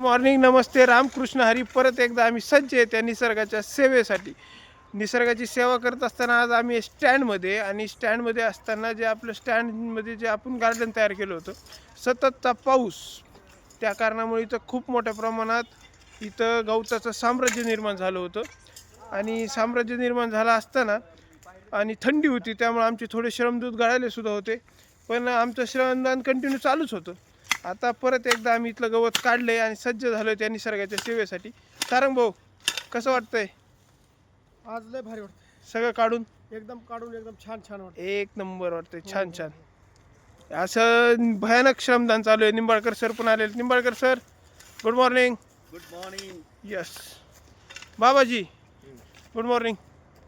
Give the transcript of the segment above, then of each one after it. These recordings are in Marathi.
मॉर्निंग, नमस्ते, रामकृष्ण हरी. परत एकदा आम्ही सज्ज आहे त्या निसर्गाच्या सेवेसाठी. निसर्गाची सेवा करत असताना आज आम्ही स्टँडमध्ये, आणि स्टँडमध्ये असताना जे आपलं स्टँडमध्ये जे आपण गार्डन तयार केलं होतं, सततचा पाऊस त्या कारणामुळे इथं खूप मोठ्या प्रमाणात इथं गवताचं साम्राज्य निर्माण झालं होतं. आणि साम्राज्य निर्माण झालं असताना आणि थंडी होती, त्यामुळे आमचे थोडे श्रमदूत गळाले सुद्धा होते, पण आमचं श्रमदान कंटिन्यू चालूच होतं. आता परत एकदा आम्ही इथलं गवत काढलंय आणि सज्ज झालोय त्या निसर्गाच्या सेवेसाठी. सारंग भाऊ, कसं वाटतंय? आज लय भारी वाटतं, सगळं काढून एकदम छान छान वाटतं. एक नंबर वाटतंय, छान छान. असं भयानक श्रमदान चालू आहे. निंबाळकर सर पण आले. Nimbalkar sir, good morning. Good morning. Yes. Babaji, good morning.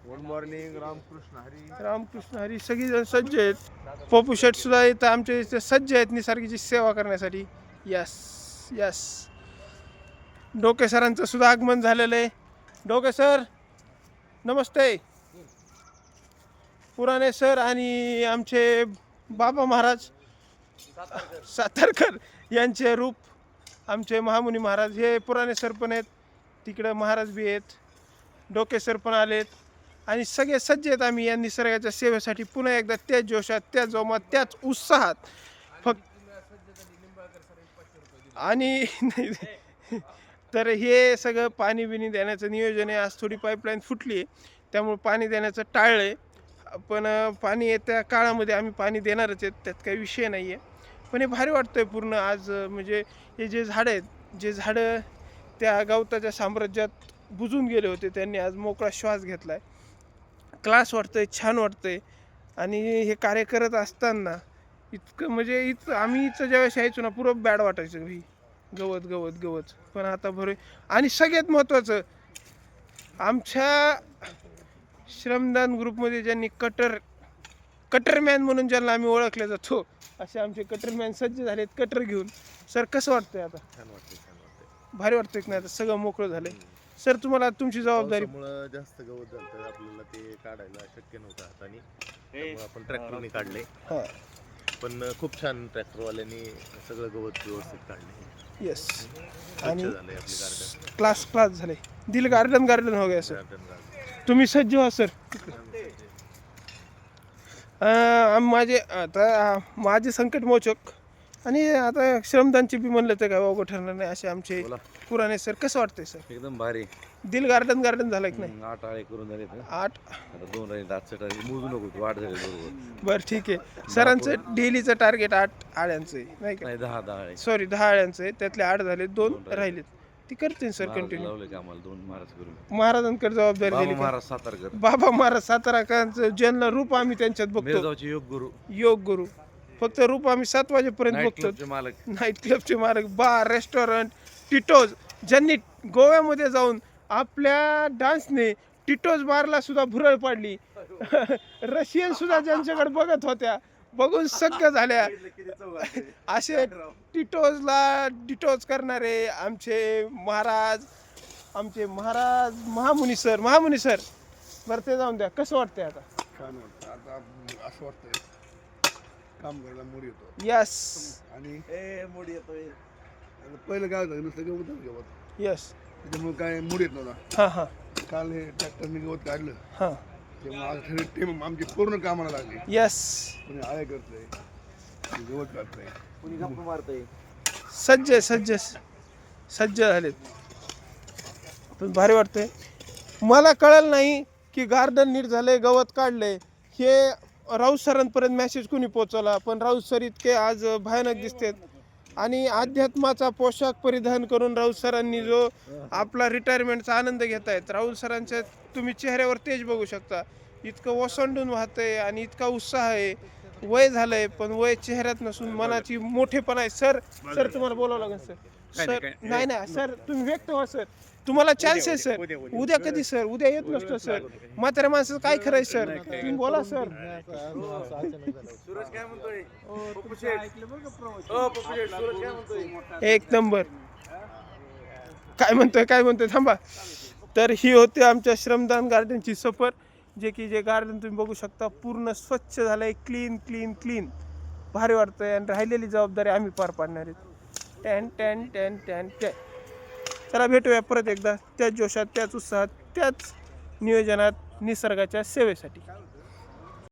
Good morning. Ramkrishna Hari. Ramkrishna Hari. सगळीजण सज्ज आहेत. पप्पू शेठ सुद्धा इथं आमच्या इथे सज्ज आहेत निसर्गाची सेवा करण्यासाठी. Yes yes. डोके सरांचं सुद्धा आगमन झालेलं आहे. डोके सर, नमस्ते. पुराणे सर आणि आमचे बाबा महाराज सातारकर यांचे रूप आमचे महामुनी महाराज, हे पुराणे सर पण आहेत. तिकडं महाराज बी आहेत. डोके सर पण आलेत आणि सगळे सज्ज आहेत आम्ही या निसर्गाच्या सेवेसाठी. पुन्हा एकदा त्याच जोशात, त्याच जोमात, त्याच उत्साहात. फक्त आणि तर हे सगळं पाणी बिणी देण्याचं नियोजन आहे. आज थोडी पाईपलाईन फुटली आहे, त्यामुळे पाणी देण्याचं टाळलं आहे. पण पाणी येत्या काळामध्ये आम्ही पाणी देणारच आहेत, त्यात काही विषय नाही आहे. पण हे भारी वाटतं आहे पूर्ण आज. म्हणजे हे जे झाडं आहेत, जे झाडं त्या गवताच्या साम्राज्यात बुजून गेले होते, त्यांनी आज मोकळा श्वास घेतला आहे. क्लास वाटतंय, छान वाटतंय. आणि हे कार्य करत असताना इतकं म्हणजे आम्ही इथं ज्यावेळेस यायचो ना, पुरं बॅड वाटायचं भाई, गवत गवत गवत. पण आता बरं. आणि सगळ्यात महत्त्वाचं, आमच्या श्रमदान ग्रुपमध्ये ज्यांनी कटरमॅन म्हणून ज्यांना आम्ही ओळखले जातो, असे आमचे कटरमॅन सज्ज झालेत कटर घेऊन. सर, कसं वाटतंय आता? छान वाटतं, छान वाटतं. भारी वाटतंय की नाही? आता सगळं मोकळं झालंय. सर, तुम्हाला तुमची जबाबदारी. पावसामुळं जास्त गवत झालं, आपल्याला ते काढायला शक्य नव्हतं हाताने, त्यामुळे आपण ट्रॅक्टरने काढले. हां, पण खूप छान ट्रॅक्टरवाल्यांनी सगळं गवत व्यवस्थित काढले. येस. आणि झालंय आपले गार्डन. क्लास झाले. दिल गार्डन हो गया सर. गार्डन तुम्ही सज्ज व्हा सर. माझे संकट मोचक आणि आता श्रमदानचे बी म्हणलं तर काय वावगं ठरणार नाही, असे आमचे बोला. पुराणे सर. कसं वाटतंय सर? एकदम भारी. दिल गार्डन झालं की नाही? 8 आळे करून झाले. 8. आता 2 राहिले. 8 मोजू नको, वाढ झाली बरोबर. बरं, ठीक आहे. सरांचं डेलीचं टार्गेट 8 आळ्यांचं आहे, नाही का? नाही, 10 आळे. सॉरी, 10 आळ्यांचं आहे. त्यातले 8 झाले, 2 राहिलेत. ती करते सर कंटिन्यू. लावले का आम्हाला 2 महाराज करून. महाराजांकडे जबाबदारी बाबा दिली का? महाराज सातारकर, बाबा महाराज साताराकांचं ज्यांना रूप आम्ही त्यांच्यात बघतो. मिरगावचे योग गुरु, योग गुरु. फक्त रूप आम्ही 7 वाजेपर्यंत नाईट बघतो. क्लबचे मालक. नाईट क्लबचे मार्ग, बार, रेस्टॉरंट, टिटोज, ज्यांनी गोव्यामध्ये जाऊन आपल्या डान्सने टिटोज बारला सुद्धा भुरळ पाडली. रशियन सुद्धा ज्यांच्याकडे बघत होत्या, बघून सगळं झाल्या. असे टिटोजला डिटोज करणारे आमचे महाराज महामुनी सर. बरं, ते जाऊन द्या. कसं वाटतंय आता? छान वाटतं. आता असं वाटतंय काम करायला मूड येतो. यस आणि मोडी येतोय. आता पहिलं काय होतं, नुसतं गवत, यस. त्याच्यामुळे काय मूड येत नव्हता. हां हां काल हे ट्रॅक्टरने गवत काढलं, हां. तेव्हा आज खरी टीम आमची पूर्ण कामाला लागली. यस. कोणी आळे करतंय, कोणी गवत काढतंय, कुणी गप्पा मारतंय. सज्ज झालेत. पण भारी वाटतंय. मला कळलं नाही की गार्डन नीट झालंय, गवत काढलंय. हे राऊत सरांपर्यंत मेसेज कोणी पोचवला, पण राऊत सर इतके आज भयानक दिसतात. आणि अध्यात्माचा पोशाख परिधान करून राऊत सरांनी जो आपला रिटायरमेंटचा आनंद घेत आहेत. राऊत सरांच्या तुम्ही चेहऱ्यावर तेज बघू शकता. इतकं ओसंडून वाहतंय आणि इतका उत्साह आहे. वय झालंय, पण वय चेहऱ्यात नसून मनाची मोठेपणा आहे. सर, तुम्हाला बोलावं लागेल सर. नाही सर, तुम्ही व्यक्त व्हा सर. तुम्हाला चान्स आहे सर. उद्या कधी सर? उद्या येत नसतो सर. म्हाताऱ्या माणसाचं काय खरंय सर? तुम्ही बोला सर. सूरज काय म्हणतोय? एक नंबर. काय म्हणतोय थांबा. तर ही होती आमच्या श्रमदान गार्डनची सफर. जे गार्डन तुम्ही बघू शकता, पूर्ण स्वच्छ झालंय, क्लीन. भारी वाटतंय. आणि राहिलेली जबाबदारी आम्ही पार पाडणार आहेत. टॅन. चला भेटूया परत एकदा त्याच जोशात, त्याच उत्साहात, त्याच नियोजनात, निसर्गाच्या सेवेसाठी.